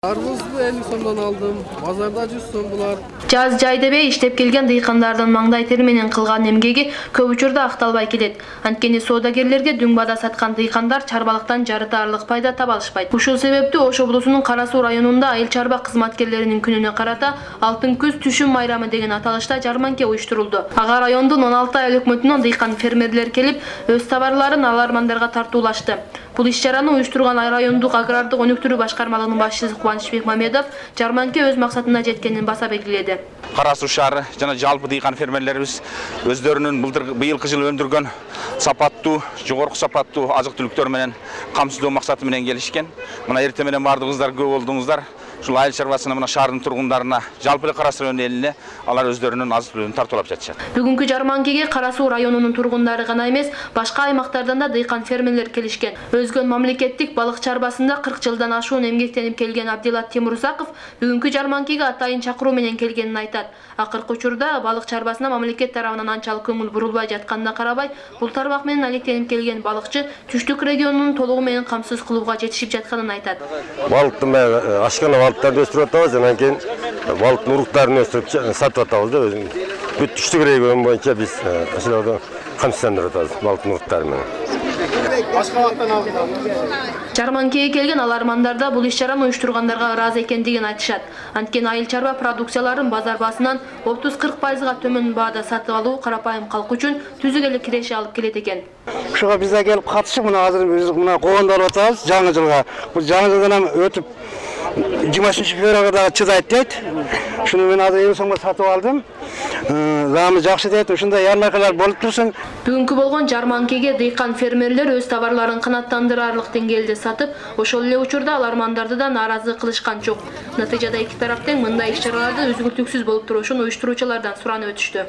Armuzdu 50 сомдон алдым, базарда 100 сом булар. Жаз жайдебей иштеп келген дыйкандардын маңдай тери менен кылган эмгеги көп учурда акталбай келет. Анткени соодагерлерге дүңбада саткан дыйкандар чарбалыктан жарытарлык пайда таба алышпайт. Ушул себептүү Ош облусунун Кара Суу районунда айыл чарба кызматкерлеринин күнүнө карата Алтын күз түшүм майрамы деген аталышта жарманке уюштурулду. Ага райондун 16 айыл өкмөтүнөн дыйкан фермерлер келип, өз товарларын алармандарга тартуулашты. Бул иш-чараны уюштурган райондук агрардык өнүктүрүү башкармалыгынын башчысы Кубанычбек Мамедов жарманке өз максатына жеткенин баса белгиледи. Кара Суу шаары жана жалпы дыйкан фермерлерибиз өздөрүнүн быйылкы жылы өндүргөн сапаттуу, жогорку сапаттуу азык-түлүктөр менен камсыздоо максаты менен келишкен. Мына эртең менен бардыгыңыздар көп болдуңуздар. Ушул айыл чарбасына мына шаардын тургундарына, жалпы эле Кара Суу районунун элине алар өздөрүнүн азык-түлүгүн тартуулап жатышат. Бүгүнкү жарманкеге Кара Суу районунун тургундары гана эмес, башка аймактардан да дыйкан фермерлер келишкен. Өзгөн мамлекеттик балык чарбасында 40 жылдан ашуун эмгектенип келген Абдилат Темурсаков бүгүнкү жарманкеге атайын чакыруу менен келгенин айтат. Акыркы учурда балык чарбасына мамлекет тарабынан анчалык көңүл бурулбай жатканына карабай, бул тармак менен алектенип келген балыкчы түштүк регионунун толугу менен камсыз кылууга жетишип жатканын айтат. Балыктын ашкана балыктарды өстүрүп атабыз, анан кийин балыктын уруктарын өстүрүп сатып атабыз да өзүн. Бүт түштүк регион боюнча биз ошолорду камсыздандырып атабыз балыктын уруктары менен. Жарманкеге келген алармандарда бул иш-чараны уюштургандарга ыраазы экендигин айтышат. Анткени айыл чарба продукцияларын базар баасынан 30-40%га төмөн баада сатып алуу карапайым калк үчүн түзүк эле киреше алып келет экен. Ушуга биз да келип катышып, мына азыр биз мына коондаруп атабыз жаңы жылга. Бул жаңы жылдан өтүп 20-февралга дагы чыдайт дейт. Шуну мен азыр 50 сомго сатып алдым. Замы жакшы дейт. Ушундай ярмаркалар болуп турсун. Бүгүнкү болгон жарманкеге дыйкан фермерлер өз товарларын канааттандырарлык деңгээлде сатып, ошол эле учурда алармандарды да нааразы кылышкан жок. Натыйжада эки тарап тең мындай иш-чараларды үзгүлтүксүз болуп турушун уюштуруучулардан суранып өтүштү.